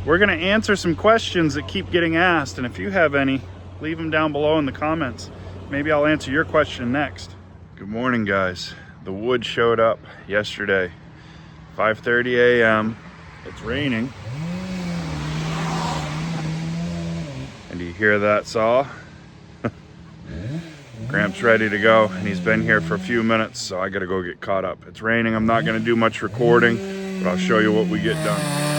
we're gonna answer some questions that keep getting asked, and if you have any, leave them down below in the comments. Maybe I'll answer your question next. Good morning, guys. The wood showed up yesterday, 5:30 a.m. It's raining. And do you hear that saw? Gramp's ready to go, and he's been here for a few minutes, so I gotta go get caught up. It's raining. I'm not gonna do much recording, but I'll show you what we get done.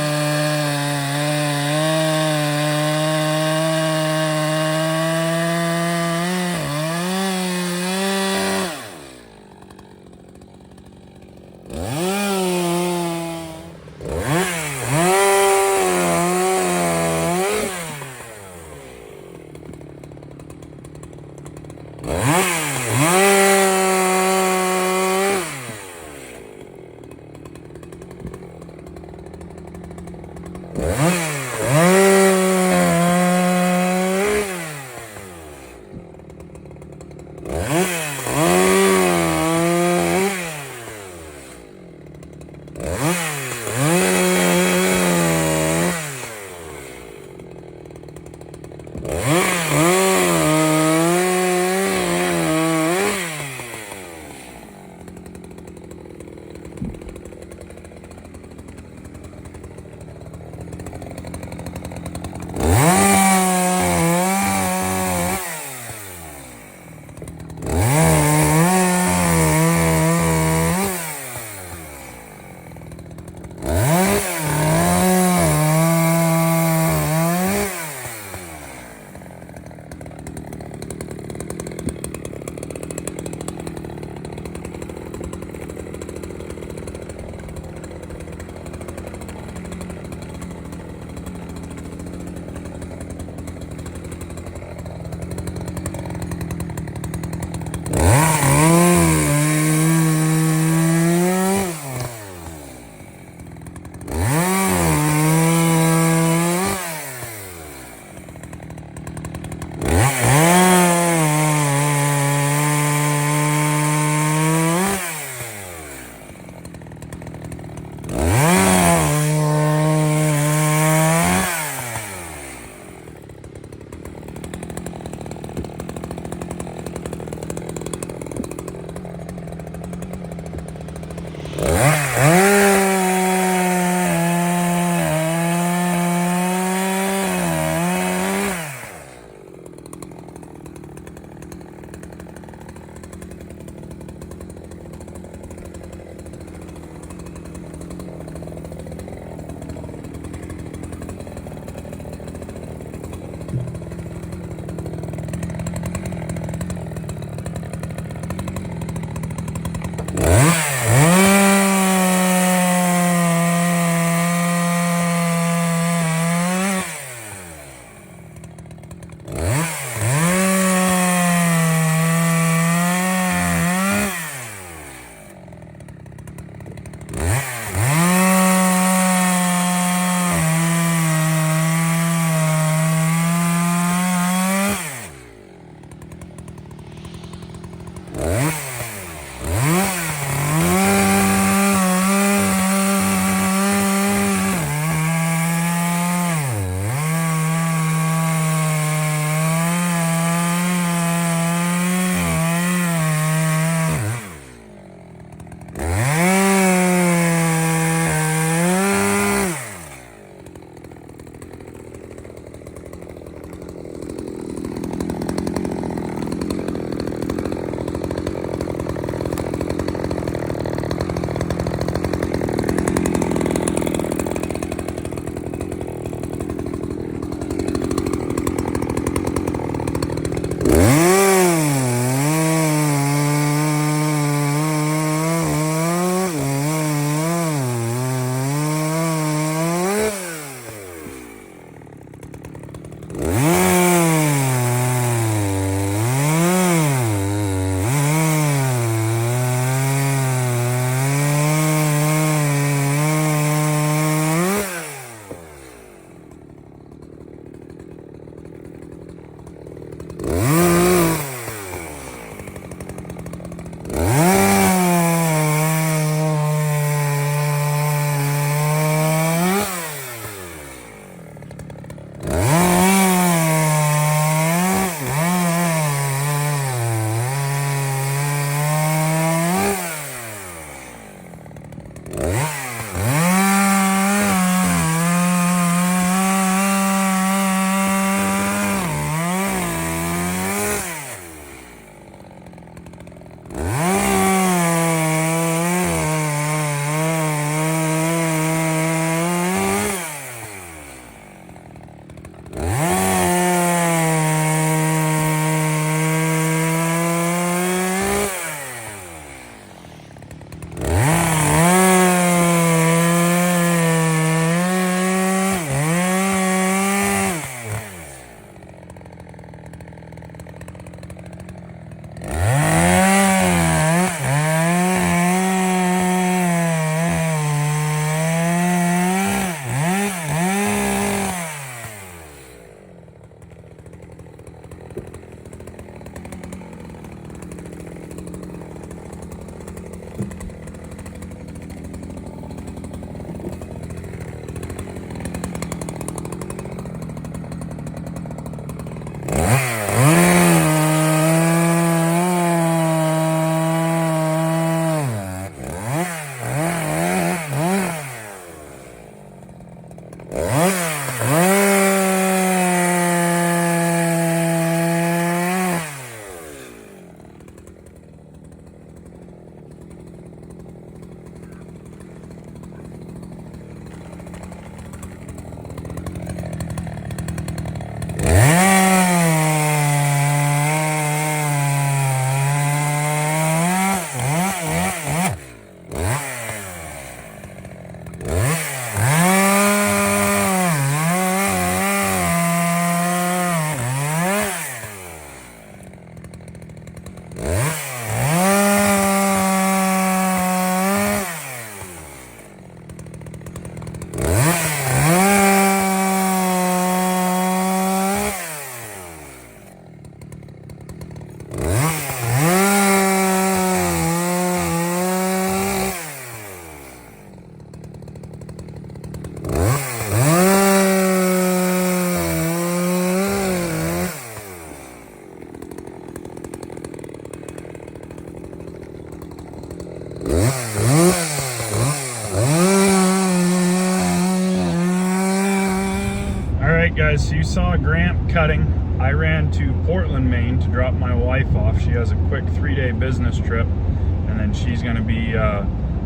Alright guys, so you saw Gramp cutting. I ran to Portland, Maine to drop my wife off. She has a quick 3-day business trip, and then she's going to be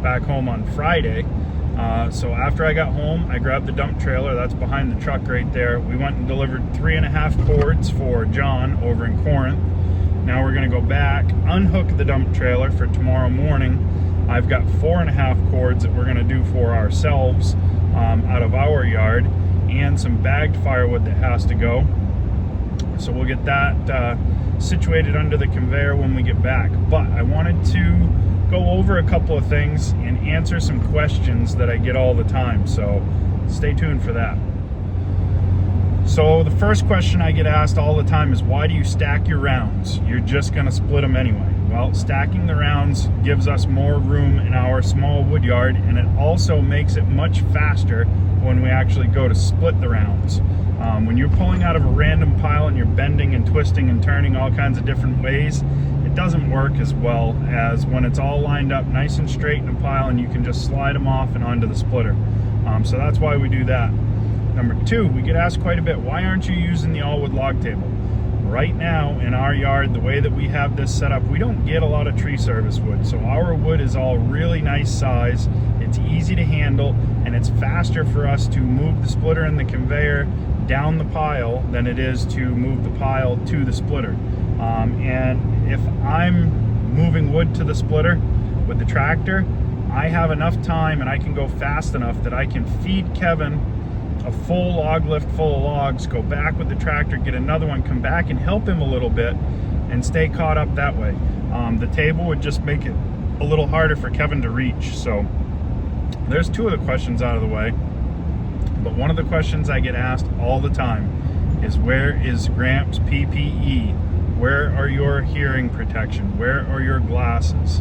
back home on Friday. So after I got home, I grabbed the dump trailer that's behind the truck right there. We went and delivered 3.5 cords for John over in Corinth. Now we're going to go back, unhook the dump trailer for tomorrow morning. I've got 4.5 cords that we're going to do for ourselves out of our yard, and some bagged firewood that has to go. So we'll get that situated under the conveyor when we get back. But I wanted to go over a couple of things and answer some questions that I get all the time. So stay tuned for that. So the first question I get asked all the time is, why do you stack your rounds? You're just gonna split them anyway. Well, stacking the rounds gives us more room in our small wood yard, and it also makes it much faster when we actually go to split the rounds. When you're pulling out of a random pile and you're bending and twisting and turning all kinds of different ways, it doesn't work as well as when it's all lined up nice and straight in a pile and you can just slide them off and onto the splitter. So that's why we do that. Number 2, we get asked quite a bit, why aren't you using the all-wood log table? Right now in our yard, the way that we have this set up, we don't get a lot of tree service wood. So our wood is all really nice size, it's easy to handle, and it's faster for us to move the splitter and the conveyor down the pile than it is to move the pile to the splitter. And if I'm moving wood to the splitter with the tractor, I have enough time and I can go fast enough that I can feed Kevin a full log lift full of logs, go back with the tractor, get another one, come back and help him a little bit and stay caught up that way. The table would just make it a little harder for Kevin to reach. So there's 2 of the questions out of the way. But one of the questions I get asked all the time is, where is Gramp's PPE? Where are your hearing protection? Where are your glasses?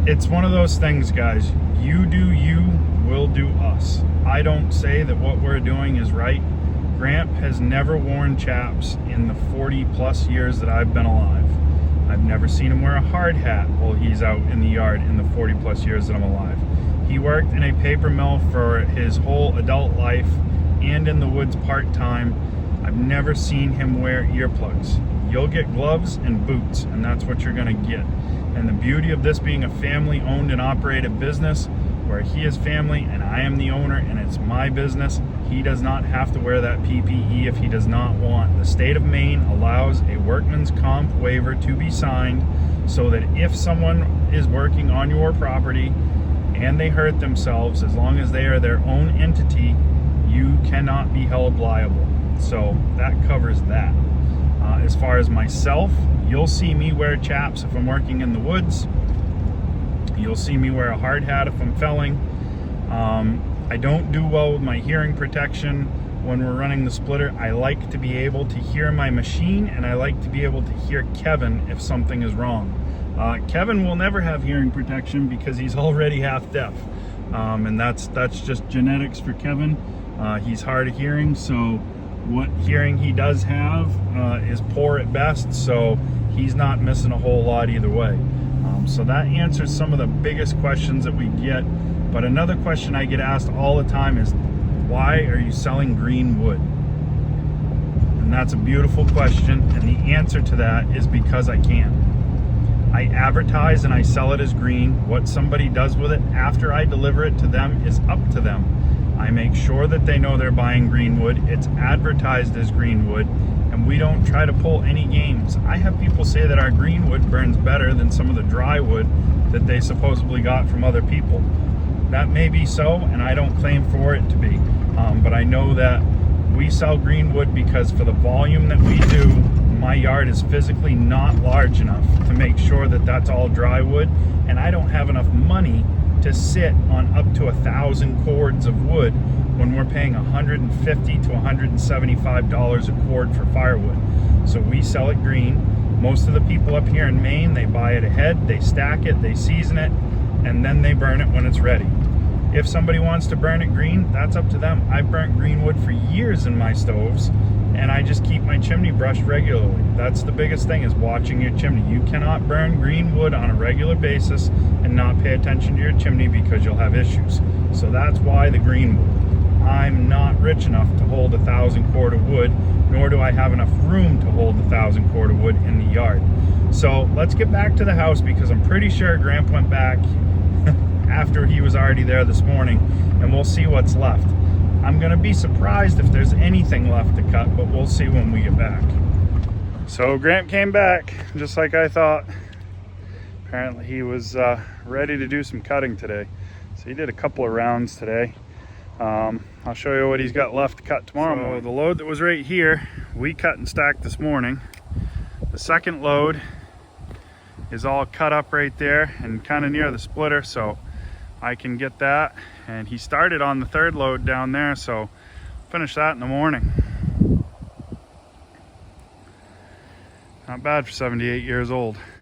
It's one of those things, guys. You do you, we'll do us. I don't say that what we're doing is right. Gramp has never worn chaps in the 40+ years that I've been alive. I've never seen him wear a hard hat while he's out in the yard in the 40+ years that I'm alive. He worked in a paper mill for his whole adult life and in the woods part-time. I've never seen him wear earplugs. You'll get gloves and boots, and that's what you're gonna get. And the beauty of this being a family-owned and operated business, where he is family and I am the owner and it's my business, he does not have to wear that PPE if he does not want. The state of Maine allows a workman's comp waiver to be signed so that if someone is working on your property and they hurt themselves, as long as they are their own entity, you cannot be held liable. So that covers that. As far as myself, you'll see me wear chaps if I'm working in the woods. You'll see me wear a hard hat if I'm felling. I don't do well with my hearing protection when we're running the splitter. I like to be able to hear my machine, and I like to be able to hear Kevin if something is wrong. Kevin will never have hearing protection because he's already half deaf, and that's just genetics for Kevin. He's hard of hearing, so what hearing he does have is poor at best, so he's not missing a whole lot either way. So that answers some of the biggest questions that we get But another question I get asked all the time is, why are you selling green wood? And that's a beautiful question, and the answer to that is because I can. I advertise and I sell it as green. What somebody does with it after I deliver it to them is up to them. I make sure that they know they're buying green wood. It's advertised as green wood, and we don't try to pull any games. I have people say that our green wood burns better than some of the dry wood that they supposedly got from other people. That may be so, and I don't claim for it to be, but I know that we sell green wood because for the volume that we do, my yard is physically not large enough to make sure that that's all dry wood, and I don't have enough money to sit on up to 1,000 cords of wood when we're paying $150 to $175 a cord for firewood. So we sell it green. Most of the people up here in Maine, they buy it ahead, they stack it, they season it, and then they burn it when it's ready. If somebody wants to burn it green, that's up to them. I've burnt green wood for years in my stoves, and I just keep my chimney brushed regularly. That's the biggest thing, is watching your chimney. You cannot burn green wood on a regular basis and not pay attention to your chimney, because you'll have issues. So that's why the green wood. I'm not rich enough to hold 1,000 cord of wood, nor do I have enough room to hold 1,000 cord of wood in the yard. So let's get back to the house, because I'm pretty sure Gramp went back after he was already there this morning, and we'll see what's left. I'm gonna be surprised if there's anything left to cut, but we'll see when we get back. So Gramp came back just like I thought. Apparently he was ready to do some cutting today. So he did a couple of rounds today. I'll show you what he's got left to cut tomorrow morning. So the load that was right here, we cut and stacked this morning. The second load is all cut up right there and kind of near the splitter, so I can get that. And he started on the third load down there, so finish that in the morning. Not bad for 78 years old.